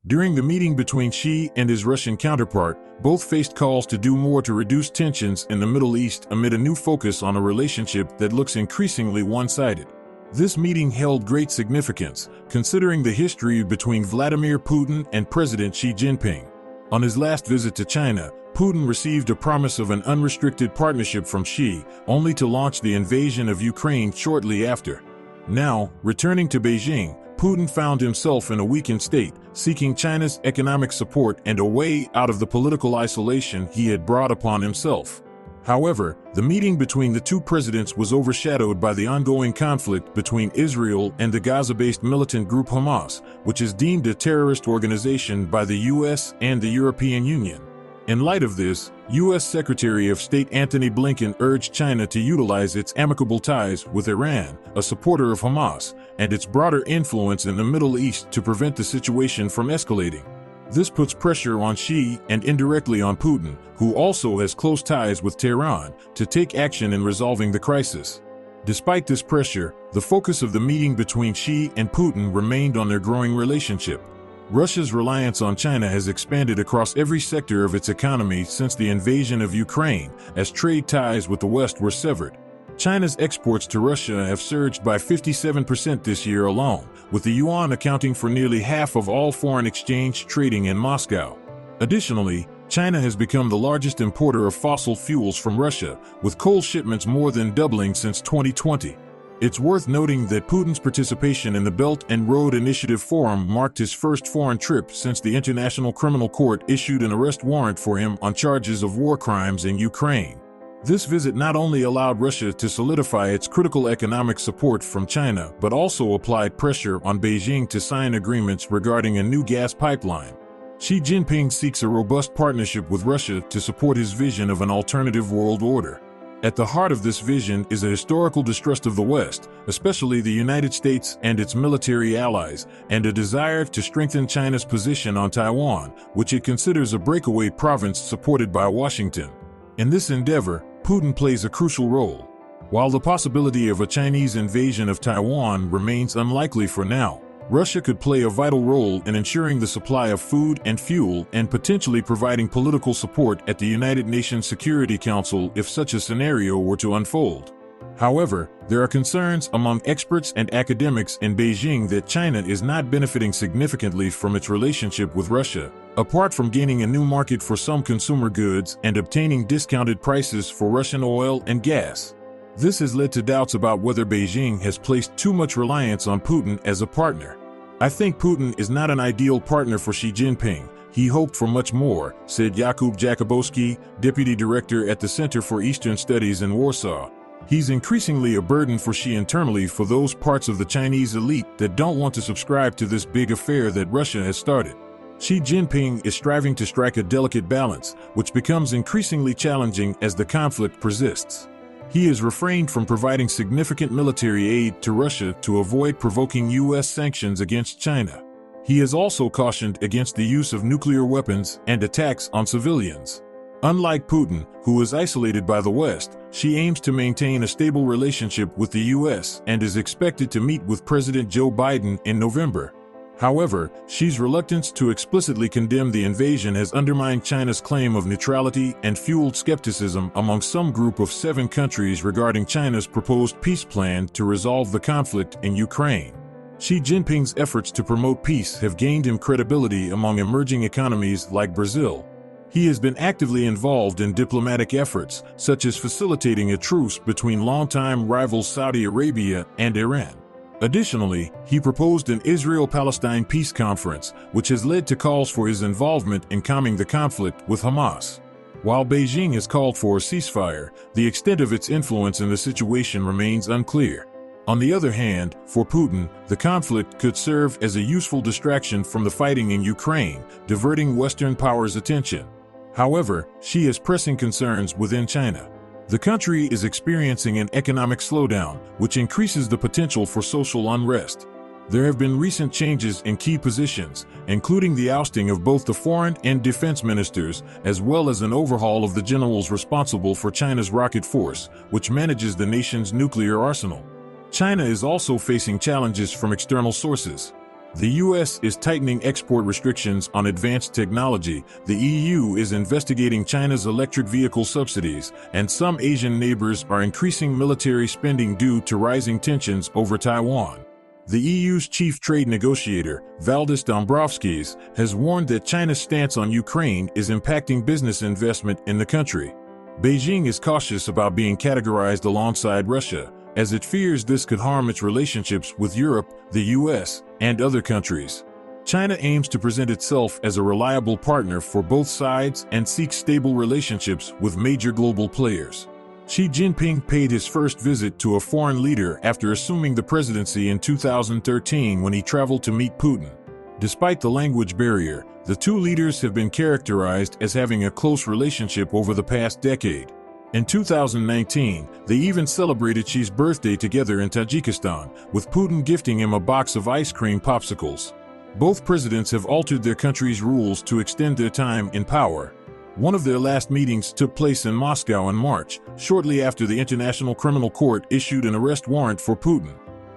During the meeting between Xi and his Russian counterpart, both faced calls to do more to reduce tensions in the Middle East amid a new focus on a relationship that looks increasingly one-sided. This meeting held great significance, considering the history between Vladimir Putin and President Xi Jinping. On his last visit to China, Putin received a promise of an unrestricted partnership from Xi, only to launch the invasion of Ukraine shortly after. Now, returning to Beijing, Putin found himself in a weakened state, seeking China's economic support and a way out of the political isolation he had brought upon himself. However, the meeting between the two presidents was overshadowed by the ongoing conflict between Israel and the Gaza-based militant group Hamas, which is deemed a terrorist organization by the U.S. and the European Union. In light of this, U.S. Secretary of State Antony Blinken urged China to utilize its amicable ties with Iran, a supporter of Hamas, and its broader influence in the Middle East to prevent the situation from escalating. This puts pressure on Xi and indirectly on Putin, who also has close ties with Tehran, to take action in resolving the crisis. Despite this pressure, the focus of the meeting between Xi and Putin remained on their growing relationship. Russia's reliance on China has expanded across every sector of its economy since the invasion of Ukraine, as trade ties with the West were severed. China's exports to Russia have surged by 57% this year alone, with the yuan accounting for nearly half of all foreign exchange trading in Moscow. Additionally, China has become the largest importer of fossil fuels from Russia, with coal shipments more than doubling since 2020. It's worth noting that Putin's participation in the Belt and Road Initiative Forum marked his first foreign trip since the International Criminal Court issued an arrest warrant for him on charges of war crimes in Ukraine. This visit not only allowed Russia to solidify its critical economic support from China, but also applied pressure on Beijing to sign agreements regarding a new gas pipeline. Xi Jinping seeks a robust partnership with Russia to support his vision of an alternative world order. At the heart of this vision is a historical distrust of the West, especially the United States and its military allies, and a desire to strengthen China's position on Taiwan, which it considers a breakaway province supported by Washington. In this endeavor, Putin plays a crucial role. While the possibility of a Chinese invasion of Taiwan remains unlikely for now, Russia could play a vital role in ensuring the supply of food and fuel and potentially providing political support at the United Nations Security Council if such a scenario were to unfold. However, there are concerns among experts and academics in Beijing that China is not benefiting significantly from its relationship with Russia, apart from gaining a new market for some consumer goods and obtaining discounted prices for Russian oil and gas. This has led to doubts about whether Beijing has placed too much reliance on Putin as a partner. "I think Putin is not an ideal partner for Xi Jinping. He hoped for much more," said Jakub Jakubowski, deputy director at the Center for Eastern Studies in Warsaw. "He's increasingly a burden for Xi internally for those parts of the Chinese elite that don't want to subscribe to this big affair that Russia has started." Xi Jinping is striving to strike a delicate balance, which becomes increasingly challenging as the conflict persists. He has refrained from providing significant military aid to Russia to avoid provoking U.S. sanctions against China. He has also cautioned against the use of nuclear weapons and attacks on civilians. Unlike Putin, who is isolated by the West, Xi aims to maintain a stable relationship with the U.S. and is expected to meet with President Joe Biden in November. However, Xi's reluctance to explicitly condemn the invasion has undermined China's claim of neutrality and fueled skepticism among some group of 7 countries regarding China's proposed peace plan to resolve the conflict in Ukraine. Xi Jinping's efforts to promote peace have gained him credibility among emerging economies like Brazil. He has been actively involved in diplomatic efforts, such as facilitating a truce between longtime rivals Saudi Arabia and Iran. Additionally, he proposed an Israel-Palestine peace conference, which has led to calls for his involvement in calming the conflict with Hamas. While Beijing has called for a ceasefire, the extent of its influence in the situation remains unclear. On the other hand, for Putin, the conflict could serve as a useful distraction from the fighting in Ukraine, diverting Western powers' attention. However, Xi has pressing concerns within China. The country is experiencing an economic slowdown, which increases the potential for social unrest. There have been recent changes in key positions, including the ousting of both the foreign and defense ministers, as well as an overhaul of the generals responsible for China's rocket force, which manages the nation's nuclear arsenal. China is also facing challenges from external sources. The US is tightening export restrictions on advanced technology, the EU is investigating China's electric vehicle subsidies, and some Asian neighbors are increasing military spending due to rising tensions over Taiwan. The EU's chief trade negotiator, Valdis Dombrovskis, has warned that China's stance on Ukraine is impacting business investment in the country. Beijing is cautious about being categorized alongside Russia, as it fears this could harm its relationships with Europe, the US, and other countries. China aims to present itself as a reliable partner for both sides and seeks stable relationships with major global players. Xi Jinping paid his first visit to a foreign leader after assuming the presidency in 2013 when he traveled to meet Putin. Despite the language barrier, the two leaders have been characterized as having a close relationship over the past decade. In 2019, they even celebrated Xi's birthday together in Tajikistan, with Putin gifting him a box of ice cream popsicles. Both presidents have altered their country's rules to extend their time in power. One of their last meetings took place in Moscow in March, shortly after the International Criminal Court issued an arrest warrant for Putin.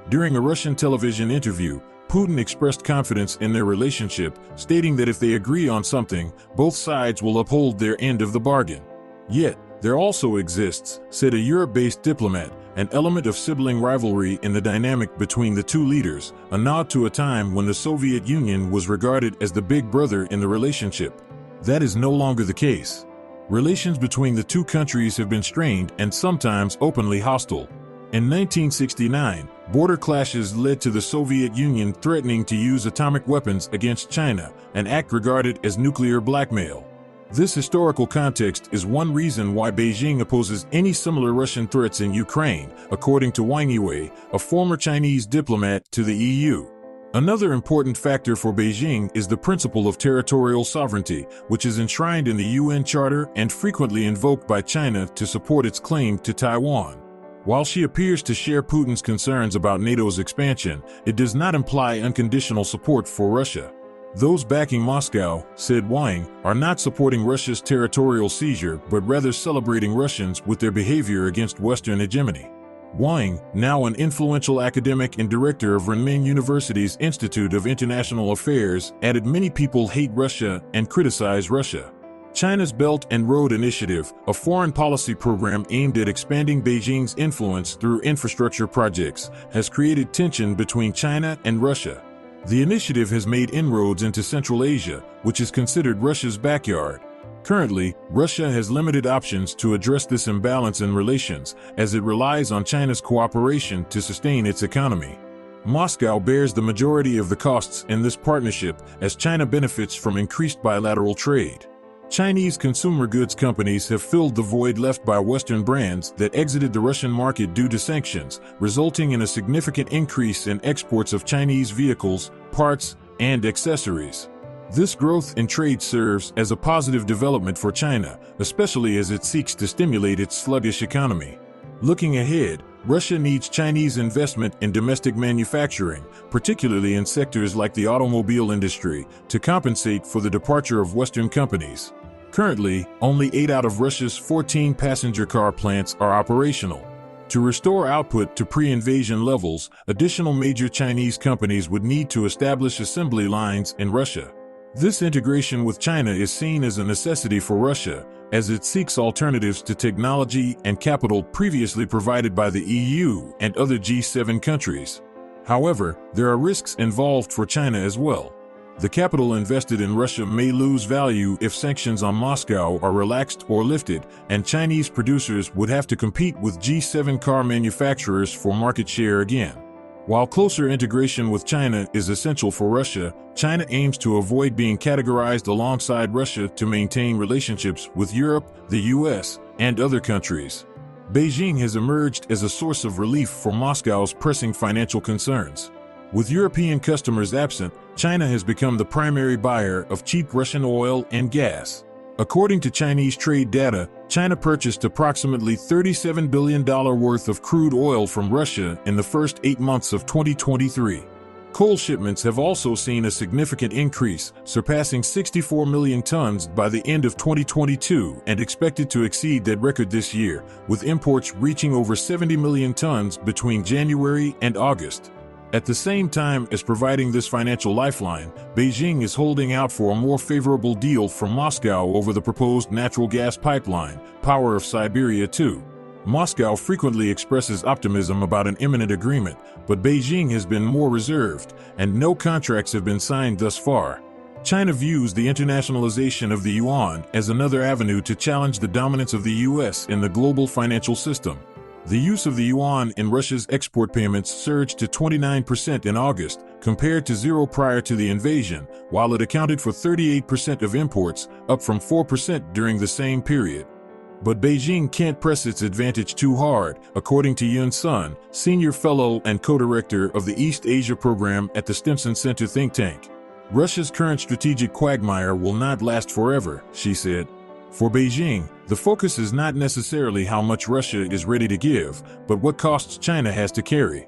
During a Russian television interview, Putin expressed confidence in their relationship, stating that if they agree on something, both sides will uphold their end of the bargain. Yet, there also exists, said a Europe-based diplomat, an element of sibling rivalry in the dynamic between the two leaders, a nod to a time when the Soviet Union was regarded as the big brother in the relationship. That is no longer the case. Relations between the two countries have been strained and sometimes openly hostile. In 1969, border clashes led to the Soviet Union threatening to use atomic weapons against China, an act regarded as nuclear blackmail. This historical context is one reason why Beijing opposes any similar Russian threats in Ukraine, according to Wang Yiwei, a former Chinese diplomat to the EU. Another important factor for Beijing is the principle of territorial sovereignty, which is enshrined in the UN Charter and frequently invoked by China to support its claim to Taiwan. While she appears to share Putin's concerns about NATO's expansion, it does not imply unconditional support for Russia. Those backing Moscow, said Wang, are not supporting Russia's territorial seizure but rather celebrating Russians with their behavior against Western hegemony. Wang, now an influential academic and director of Renmin University's Institute of International Affairs, added many people hate Russia and criticize Russia. China's Belt and Road Initiative, a foreign policy program aimed at expanding Beijing's influence through infrastructure projects, has created tension between China and Russia. The initiative has made inroads into Central Asia, which is considered Russia's backyard. Currently, Russia has limited options to address this imbalance in relations, as it relies on China's cooperation to sustain its economy. Moscow bears the majority of the costs in this partnership, as China benefits from increased bilateral trade. Chinese consumer goods companies have filled the void left by Western brands that exited the Russian market due to sanctions, resulting in a significant increase in exports of Chinese vehicles, parts, and accessories. This growth in trade serves as a positive development for China, especially as it seeks to stimulate its sluggish economy. Looking ahead, Russia needs Chinese investment in domestic manufacturing, particularly in sectors like the automobile industry, to compensate for the departure of Western companies. Currently, only 8 out of Russia's 14 passenger car plants are operational. To restore output to pre-invasion levels, additional major Chinese companies would need to establish assembly lines in Russia. This integration with China is seen as a necessity for Russia, as it seeks alternatives to technology and capital previously provided by the EU and other G7 countries. However, there are risks involved for China as well. The capital invested in Russia may lose value if sanctions on Moscow are relaxed or lifted, and Chinese producers would have to compete with G7 car manufacturers for market share again. While closer integration with China is essential for Russia, China aims to avoid being categorized alongside Russia to maintain relationships with Europe, the US, and other countries. Beijing has emerged as a source of relief for Moscow's pressing financial concerns. With European customers absent, China has become the primary buyer of cheap Russian oil and gas. According to Chinese trade data, China purchased approximately $37 billion worth of crude oil from Russia in the first 8 months of 2023. Coal shipments have also seen a significant increase, surpassing 64 million tons by the end of 2022 and expected to exceed that record this year, with imports reaching over 70 million tons between January and August. At the same time as providing this financial lifeline, Beijing is holding out for a more favorable deal from Moscow over the proposed natural gas pipeline, Power of Siberia 2. Moscow frequently expresses optimism about an imminent agreement, but Beijing has been more reserved, and no contracts have been signed thus far. China views the internationalization of the yuan as another avenue to challenge the dominance of the US in the global financial system. The use of the yuan in Russia's export payments surged to 29% in August, compared to 0% prior to the invasion, while it accounted for 38% of imports, up from 4% during the same period. But Beijing can't press its advantage too hard, according to Yun Sun, senior fellow and co-director of the East Asia program at the Stimson Center think tank. Russia's current strategic quagmire will not last forever, she said. For Beijing, the focus is not necessarily how much Russia is ready to give, but what costs China has to carry.